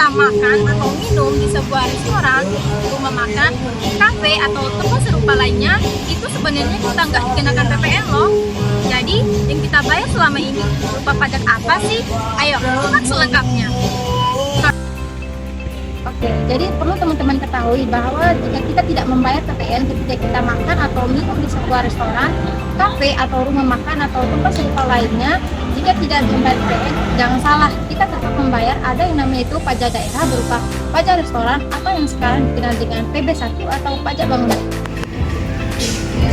kita makan atau minum di sebuah restoran, rumah makan, kafe, atau tempat serupa lainnya, itu sebenarnya kita nggak dikenakan PPN loh. Jadi, yang kita bayar selama ini berupa pajak apa sih? Ayo, lihat selengkapnya. Oke, jadi perlu teman-teman ketahui bahwa jika kita tidak membayar PPN ketika kita makan atau minum di sebuah restoran, kafe, atau rumah makan atau tempat serupa lainnya, jika tidak membayar PPN, jangan salah, kita tetap membayar ada yang namanya itu pajak daerah berupa pajak restoran atau yang sekarang dikenal dengan PB1 atau pajak bangunan.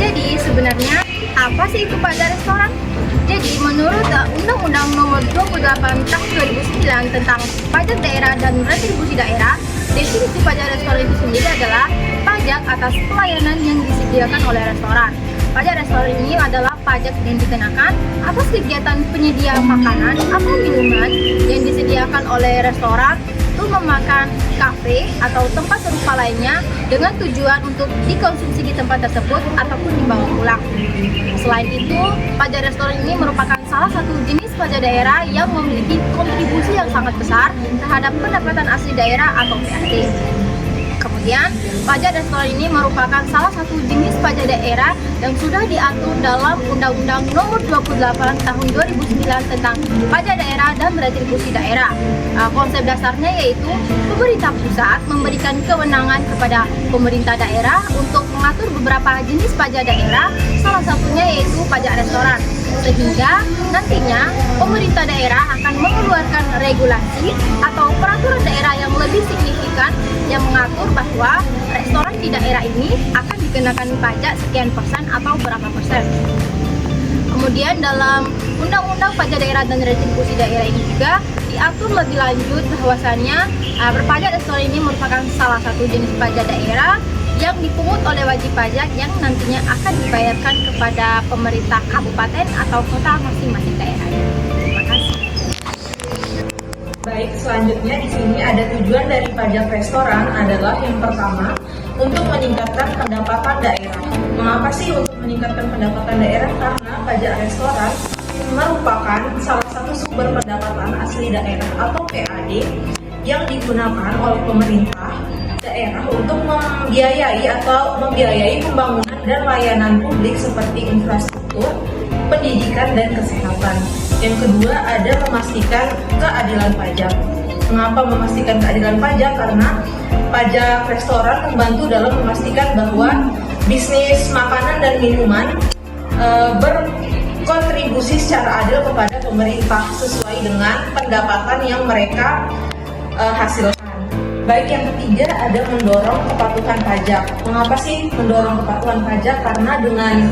Jadi, sebenarnya apa sih itu pajak restoran? Jadi, menurut Undang-Undang Nomor 28 Tahun 2009 tentang Pajak Daerah dan Retribusi Daerah, definisi pajak restoran itu sendiri adalah pajak atas pelayanan yang disediakan oleh restoran. Pajak restoran ini adalah pajak yang dikenakan atas kegiatan penyedia makanan atau minuman yang disediakan oleh restoran, rumah makan, kafe, atau tempat serupa lainnya dengan tujuan untuk dikonsumsi di tempat tersebut ataupun dibawa pulang. Selain itu, pajak restoran ini merupakan salah satu jenis pajak daerah yang memiliki kontribusi yang sangat besar terhadap pendapatan asli daerah atau PAD. Kemudian, pajak restoran ini merupakan salah satu jenis pajak daerah yang sudah diatur dalam Undang-Undang Nomor 28 Tahun 2009 tentang Pajak Daerah dan Retribusi Daerah. Konsep dasarnya yaitu pemerintah pusat memberikan kewenangan kepada pemerintah daerah untuk mengatur beberapa jenis pajak daerah, salah satunya yaitu pajak restoran. Sehingga nantinya pemerintah daerah akan mengeluarkan regulasi atau peraturan daerah yang lebih signifikan yang mengatur bahwa restoran di daerah ini akan dikenakan pajak sekian persen atau berapa persen. Kemudian dalam Undang-Undang Pajak Daerah dan Retribusi Daerah ini juga diatur lebih lanjut bahwasannya berpajak restoran ini merupakan salah satu jenis pajak daerah yang dipungut oleh wajib pajak yang nantinya akan dibayarkan kepada pemerintah kabupaten atau kota masing-masing daerah. Terima kasih. Baik, selanjutnya di sini ada tujuan dari pajak restoran adalah yang pertama untuk meningkatkan pendapatan daerah. Mengapa sih untuk meningkatkan pendapatan daerah? Karena pajak restoran merupakan salah satu sumber pendapatan asli daerah atau PAD yang digunakan oleh pemerintah daerah untuk membiayai pembangunan dan layanan publik seperti infrastruktur, pendidikan, dan kesehatan. Yang kedua ada memastikan keadilan pajak. Mengapa memastikan keadilan pajak? Karena pajak restoran membantu dalam memastikan bahwa bisnis makanan dan minuman berkontribusi secara adil kepada pemerintah sesuai dengan pendapatan yang mereka hasilkan. Baik, yang ketiga ada mendorong kepatuhan pajak. Mengapa sih mendorong kepatuhan pajak? Karena dengan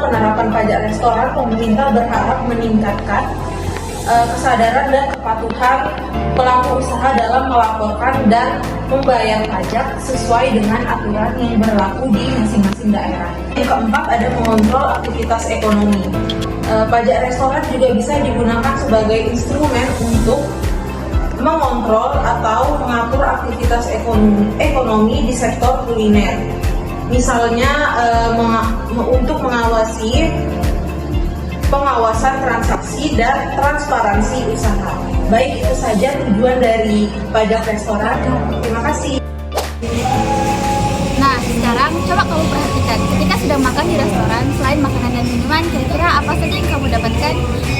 penerapan pajak restoran, pemerintah berharap meningkatkan kesadaran dan kepatuhan pelaku usaha dalam melaporkan dan membayar pajak sesuai dengan aturan yang berlaku di masing-masing daerah. Yang keempat ada mengontrol aktivitas ekonomi. Pajak restoran juga bisa digunakan sebagai instrumen untuk mengontrol atau mengatur aktivitas ekonomi di sektor kuliner. Misalnya untuk mengawasi pengawasan transaksi dan transparansi usaha. Baik, itu saja tujuan dari pajak restoran. Terima kasih. Nah, sekarang coba kamu perhatikan, ketika sedang makan di restoran, selain makanan dan minuman, kira-kira apa saja yang kamu dapatkan?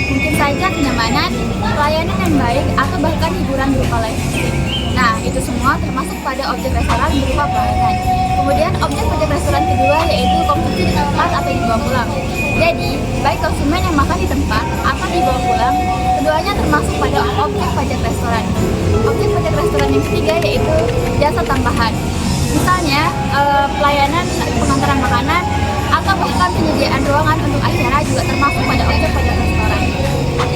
Mungkin saja kenyamanan, pelayanan yang baik, atau bahkan hiburan berupa live music. Nah, itu semua termasuk pada objek restoran berupa pelayanan. Kemudian objek pajak restoran kedua yaitu konsumsi di tempat atau dibawa pulang. Jadi, baik konsumen yang makan di tempat atau dibawa pulang, keduanya termasuk pada objek pajak restoran. Objek pajak restoran yang ketiga yaitu jasa tambahan. Misalnya, pelayanan pengantaran makanan atau bahkan penyediaan ruangan untuk acara juga termasuk pada objek pajak restoran.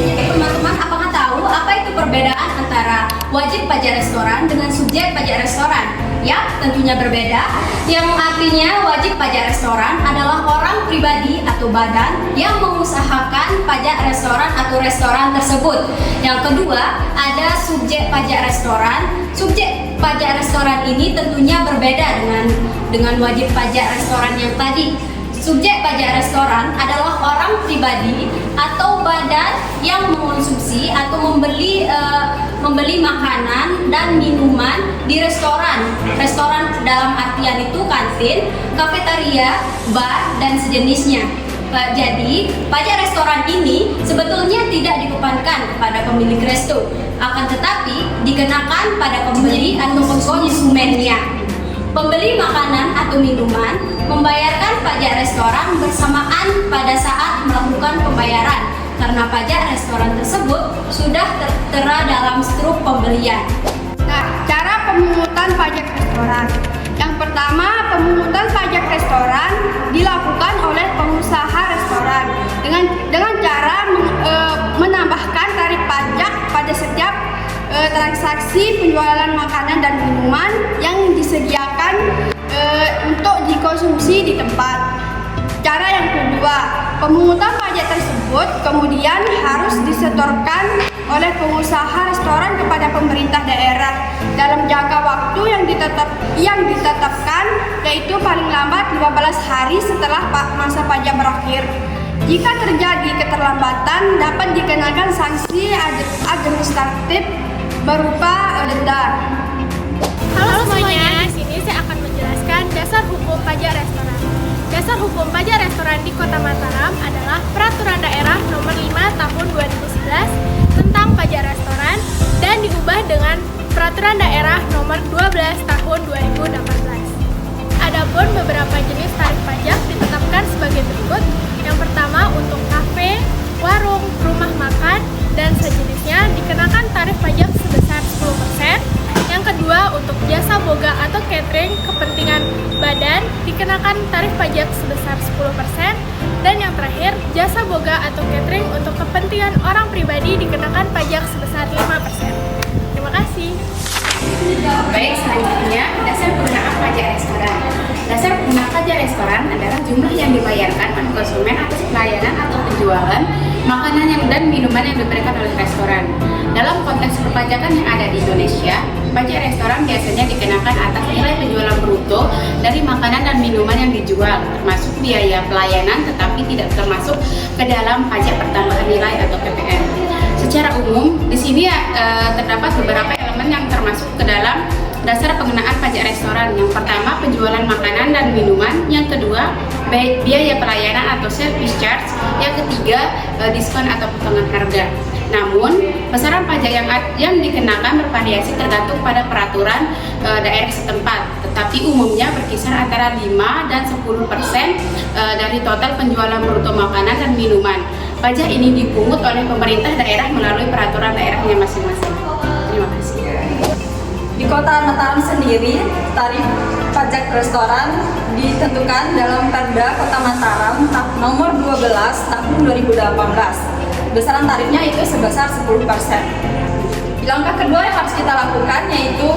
Teman-teman, apakah tahu apa itu perbedaan antara wajib pajak restoran dengan subjek pajak restoran? Ya, tentunya berbeda. Yang artinya wajib pajak restoran adalah orang pribadi atau badan yang mengusahakan pajak restoran atau restoran tersebut. Yang kedua, ada subjek pajak restoran. Subjek pajak restoran ini tentunya berbeda dengan wajib pajak restoran yang tadi. Subjek pajak restoran adalah orang pribadi atau badan yang mengonsumsi atau membeli membeli makanan dan minuman di restoran. Restoran dalam artian itu kantin, kafetaria, bar, dan sejenisnya. Jadi, pajak restoran ini sebetulnya tidak dibebankan kepada pemilik resto, akan tetapi dikenakan pada pembeli atau konsumennya. Pembeli makanan atau minuman membayarkan pajak restoran bersamaan pada saat melakukan pembayaran, karena pajak restoran tersebut sudah tertera dalam struk pembelian. Nah, cara pemungutan pajak restoran. Yang pertama, pemungutan pajak restoran dilakukan oleh pengusaha restoran dengan cara menambahkan tarif pajak pada setiap transaksi penjualan makanan dan minuman yang disediakan untuk dikonsumsi di tempat. Cara yang kedua, pemungutan pajak tersebut kemudian harus disetorkan oleh pengusaha restoran kepada pemerintah daerah dalam jangka waktu yang ditetapkan, yaitu paling lambat 15 hari setelah masa pajak berakhir. Jika terjadi keterlambatan, dapat dikenakan sanksi administratif berupa denda. Halo semuanya, di sini saya akan menjelaskan dasar hukum pajak restoran. Dasar hukum pajak restoran di Kota Mataram adalah Peraturan Daerah Nomor 5 Tahun 2011 tentang pajak restoran dan diubah dengan Peraturan Daerah Nomor 12 Tahun 2018. Adapun beberapa jenis tarif pajak ditetapkan sebagai berikut. Yang pertama, untuk kafe, warung, rumah makan, dan sejenisnya dikenakan tarif pajak sebesar 10%. Yang kedua, untuk jasa boga atau catering kepentingan badan dikenakan tarif pajak sebesar 10%. Dan yang terakhir, jasa boga atau catering untuk kepentingan orang pribadi dikenakan pajak sebesar 5%. Terima kasih. Baik, selanjutnya dasar penggunaan pajak restoran. Dasar penggunaan pajak restoran adalah jumlah yang dibayarkan oleh konsumen atas pelayanan atau penjualan makanan dan minuman yang diberikan oleh restoran. Dalam konteks perpajakan yang ada di Indonesia, pajak restoran biasanya dikenakan atas nilai penjualan bruto dari makanan dan minuman yang dijual, termasuk biaya pelayanan, tetapi tidak termasuk ke dalam pajak pertambahan nilai atau PPN. Secara umum, di sini terdapat beberapa elemen yang termasuk ke dalam dasar pengenaan pajak restoran. Yang pertama, penjualan makanan dan minuman. Yang kedua, biaya pelayanan atau service charge. Yang ketiga, diskon atau potongan harga. Namun, besaran pajak yang dikenakan bervariasi tergantung pada peraturan daerah setempat, tetapi umumnya berkisar antara 5 dan 10% dari total penjualan bruto makanan dan minuman. Pajak ini dipungut oleh pemerintah daerah melalui peraturan daerahnya masing-masing. Terima kasih. Di Kota Mataram sendiri, tarif pajak restoran ditentukan dalam Perda Kota Mataram nomor 12 tahun 2018. Besaran tarifnya itu sebesar 10%. Langkah kedua yang harus kita lakukan yaitu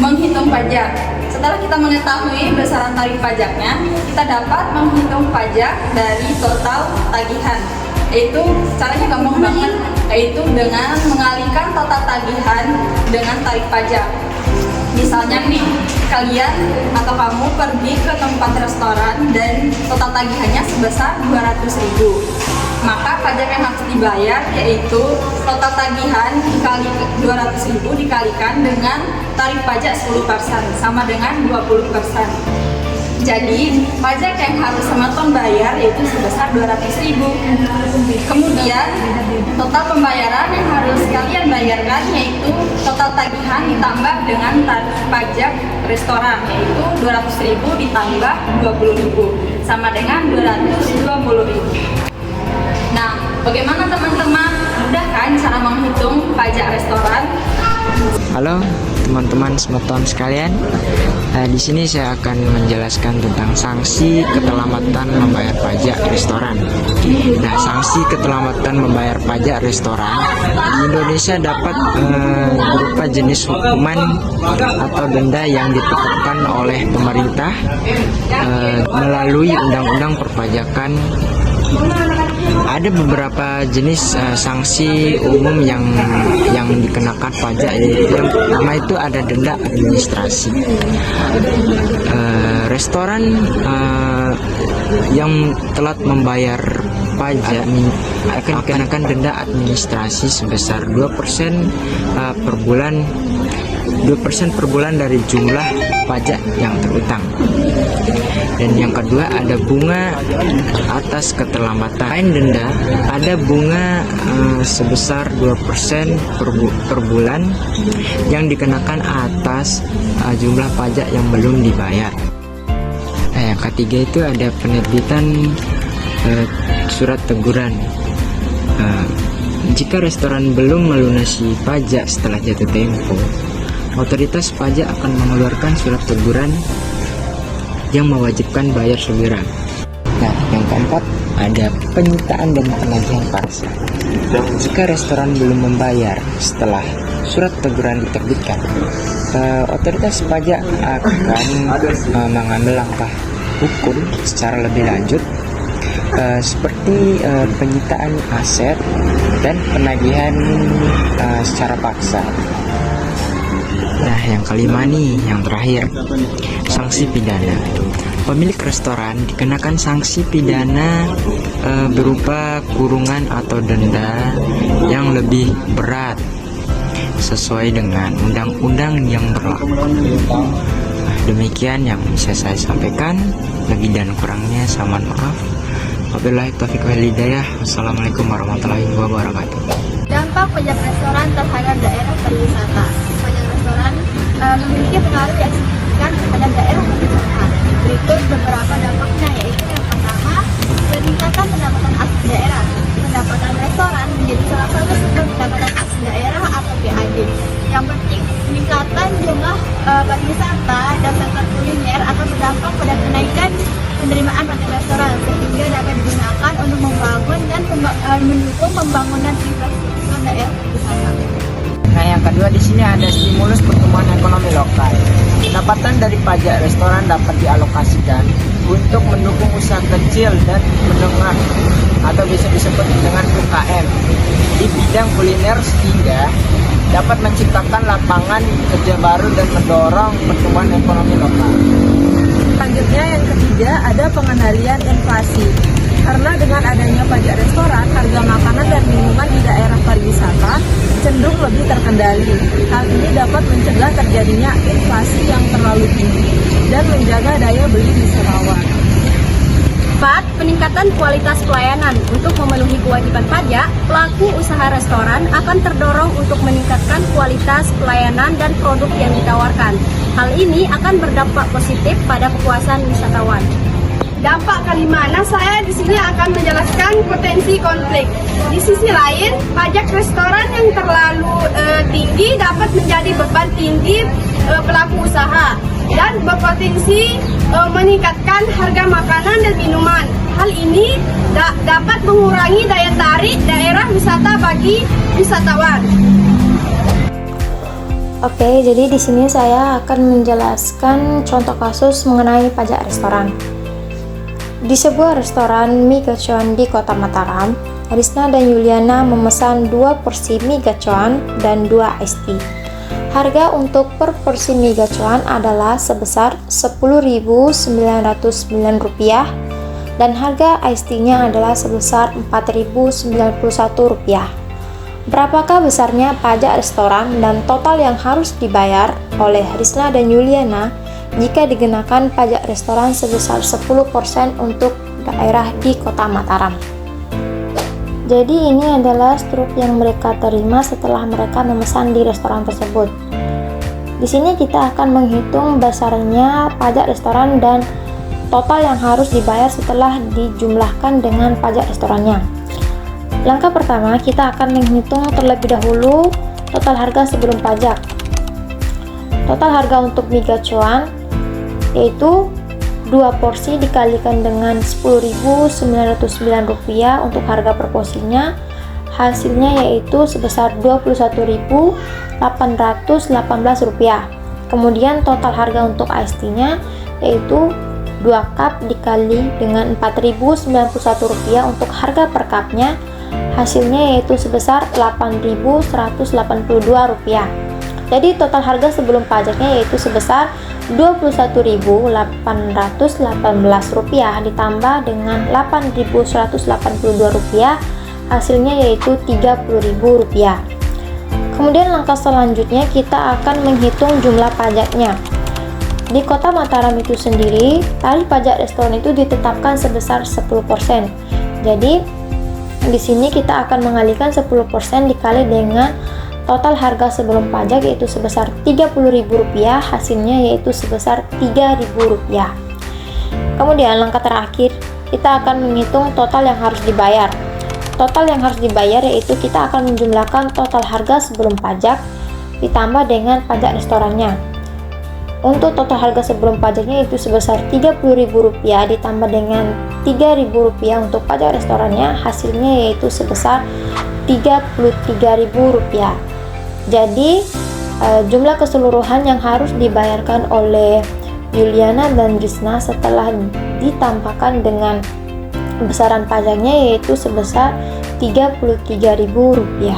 menghitung pajak. Setelah kita mengetahui besaran tarif pajaknya, kita dapat menghitung pajak dari total tagihan. Yaitu caranya gampang banget, yaitu dengan mengalihkan total tagihan dengan tarif pajak. Misalnya nih, kalian atau kamu pergi ke tempat restoran dan total tagihannya sebesar 200.000. Maka pajak yang harus dibayar yaitu total tagihan dikali 200.000 dikalikan dengan tarif pajak 10%, sama dengan 20%. Jadi, pajak yang harus teman-teman bayar yaitu sebesar 200.000. Kemudian, total pembayaran yang harus kalian bayarkan yaitu total tagihan ditambah dengan tarif pajak restoran, yaitu 200.000 ditambah 20.000, sama dengan 220.000. Nah, bagaimana teman-teman? Mudah kan cara menghitung pajak restoran? Halo teman-teman semeton sekalian, di sini saya akan menjelaskan tentang sanksi keterlambatan membayar pajak restoran. Nah, sanksi keterlambatan membayar pajak restoran di Indonesia dapat berupa jenis hukuman atau denda yang ditetapkan oleh pemerintah melalui Undang-Undang Perpajakan. Ada beberapa jenis sanksi umum yang dikenakan pajak. Yang pertama itu ada denda administrasi. restoran yang telat membayar pajak akan dikenakan denda administrasi sebesar 2% per bulan 2% per bulan dari jumlah pajak yang terutang. Dan yang kedua ada bunga atas keterlambatan. Selain denda, ada bunga sebesar 2% per bulan yang dikenakan atas jumlah pajak yang belum dibayar. Nah, yang ketiga itu ada penerbitan surat teguran. Jika restoran belum melunasi pajak setelah jatuh tempo, otoritas pajak akan mengeluarkan surat teguran yang mewajibkan bayar segera. Nah, yang keempat ada penyitaan dan penagihan paksa. Jika restoran belum membayar setelah surat teguran diterbitkan, otoritas pajak akan mengambil langkah hukum secara lebih lanjut, seperti penyitaan aset dan penagihan secara paksa. Nah, yang kelima nih, yang terakhir, sanksi pidana. Pemilik restoran dikenakan sanksi pidana berupa kurungan atau denda yang lebih berat sesuai dengan undang-undang yang berlaku. Nah, demikian yang bisa saya sampaikan. Lebih dan kurangnya saya mohon maaf. Wabillahi taufiq wal hidayah. Wassalamualaikum warahmatullahi wabarakatuh. Dampak pajak restoran terhadap daerah pariwisata. Pajak restoran memiliki pengaruh yang signifikan terhadap daerah pariwisata. Berikut beberapa dampaknya, yaitu yang pertama, peningkatan pendapatan asli daerah. Pendapatan restoran menjadi salah satu sumber pendapatan asli daerah atau PAD. Yang penting, peningkatan jumlah pariwisata dan sektor kuliner akan berdampak pada kenaikan penerimaan pajak restoran, sehingga dapat digunakan untuk membangun dan mendukung pembangunan infrastruktur daerah wisata. Nah, yang kedua di sini ada stimulus pertumbuhan ekonomi lokal. Pendapatan dari pajak restoran dapat dialokasikan untuk mendukung usaha kecil dan menengah atau bisa disebut dengan UKM di bidang kuliner, sehingga dapat menciptakan lapangan kerja baru dan mendorong pertumbuhan ekonomi lokal. Selanjutnya yang ketiga ada pengendalian inflasi. Karena dengan adanya pajak restoran, harga makanan dan minuman di daerah pariwisata cenderung lebih terkendali. Hal ini dapat mencegah terjadinya inflasi yang terlalu tinggi dan menjaga daya beli wisatawan. 4. Peningkatan kualitas pelayanan. Untuk memenuhi kewajiban pajak, pelaku usaha restoran akan terdorong untuk meningkatkan kualitas pelayanan dan produk yang ditawarkan. Hal ini akan berdampak positif pada kepuasan wisatawan. Dampak kelima, saya di sini akan menjelaskan potensi konflik. Di sisi lain, pajak restoran yang terlalu tinggi dapat menjadi beban tinggi pelaku usaha dan berpotensi meningkatkan harga makanan dan minuman. Hal ini dapat mengurangi daya tarik daerah wisata bagi wisatawan. Oke, jadi di sini saya akan menjelaskan contoh kasus mengenai pajak restoran. Di sebuah restoran mie gacoan di Kota Mataram, Arisna dan Yuliana memesan 2 porsi mie gacoan dan 2 iced tea. Harga untuk per porsi mie gacoan adalah sebesar Rp10.909 dan harga iced tea-nya adalah sebesar Rp4.091. Berapakah besarnya pajak restoran dan total yang harus dibayar oleh Arisna dan Yuliana jika dikenakan pajak restoran sebesar 10% untuk daerah di Kota Mataram? Jadi ini adalah struk yang mereka terima setelah mereka memesan di restoran tersebut. Di sini kita akan menghitung besarnya pajak restoran dan total yang harus dibayar setelah dijumlahkan dengan pajak restorannya. Langkah pertama, kita akan menghitung terlebih dahulu total harga sebelum pajak. Total harga untuk mie gacoan yaitu 2 porsi dikalikan dengan Rp10.909 untuk harga per porsinya, hasilnya yaitu sebesar Rp21.818. Kemudian total harga untuk iced tea-nya yaitu 2 cup dikali dengan Rp4.091 untuk harga per cupnya, hasilnya yaitu sebesar Rp8.182. Jadi total harga sebelum pajaknya yaitu sebesar Rp21.818 ditambah dengan Rp8.182, hasilnya yaitu Rp30.000. Kemudian langkah selanjutnya kita akan menghitung jumlah pajaknya. Di Kota Mataram itu sendiri, tarif pajak restoran itu ditetapkan sebesar 10%. Jadi, di sini kita akan mengalihkan 10% dikali dengan total harga sebelum pajak yaitu sebesar Rp30.000, hasilnya yaitu sebesar Rp3.000. Kemudian langkah terakhir, kita akan menghitung total yang harus dibayar. Total yang harus dibayar yaitu kita akan menjumlahkan total harga sebelum pajak ditambah dengan pajak restorannya. Untuk total harga sebelum pajaknya itu sebesar Rp30.000 ditambah dengan Rp3.000 untuk pajak restorannya, hasilnya yaitu sebesar Rp33.000. Jadi jumlah keseluruhan yang harus dibayarkan oleh Yuliana dan Rizna setelah ditambahkan dengan besaran pajaknya yaitu sebesar Rp33.000.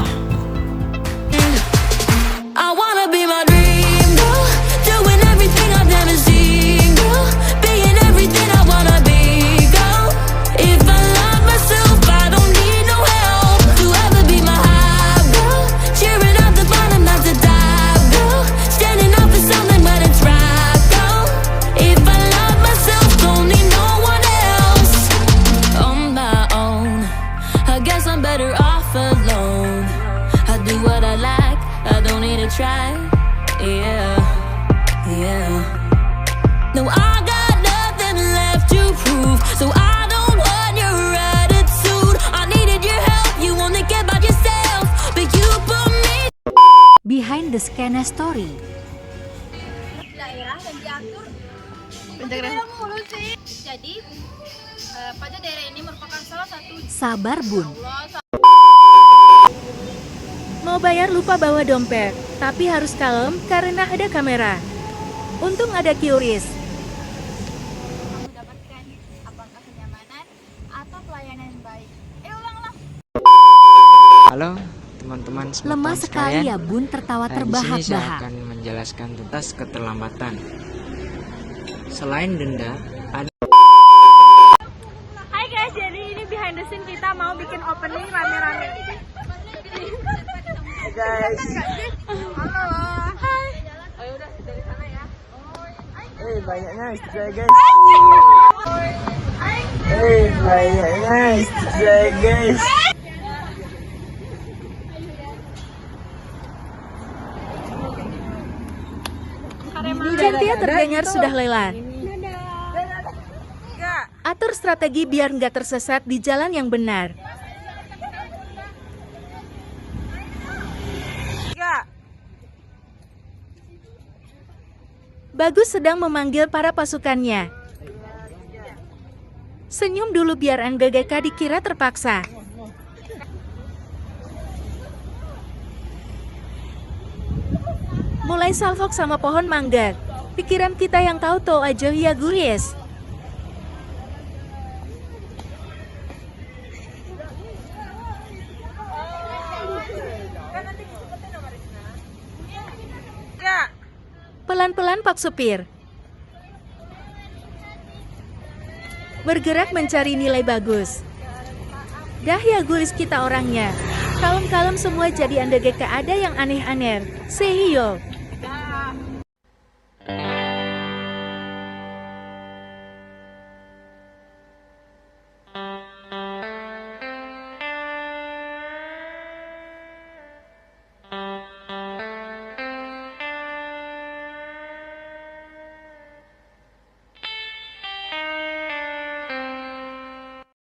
Try, yeah. No, I got nothing left to prove, so I don't want your attitude. I needed your help, you wanna get by yourself, but you put me Behind the Scanner Story. Daerah yang diatur daerah mulu sih. Jadi pajak daerah ini merupakan salah satu. Sabar Bun. Mau bayar lupa bawa dompet, tapi harus kalem karena ada kamera. Untung ada QRIS. Mendapatkan apakah kenyamanan atau pelayanan yang baik. Ulanglah. Halo teman-teman semua. Lemah sekali ya Bun, tertawa Di sini saya terbahak-bahak. akan menjelaskan tentang keterlambatan. Selain denda, ada Hai guys, jadi ini behind the scene kita mau bikin opening rame-rame. Guys. Halo. Hai. Ayo udah dari sana ya. Banyaknya istri guys. Banyaknya istri guys. Gentia terdengar sudah lelah. Atur strategi biar nggak tersesat di jalan yang benar. Bagus sedang memanggil para pasukannya. Senyum dulu biar NGGK dikira terpaksa. Mulai salfok sama pohon mangga. Pikiran kita yang tahu to aja ya guys. Pelan-pelan Pak Supir. Bergerak mencari nilai bagus. Dah ya guys kita orangnya. Kalem-kalem semua jadi NGGK ada yang aneh-aneh. Say yo.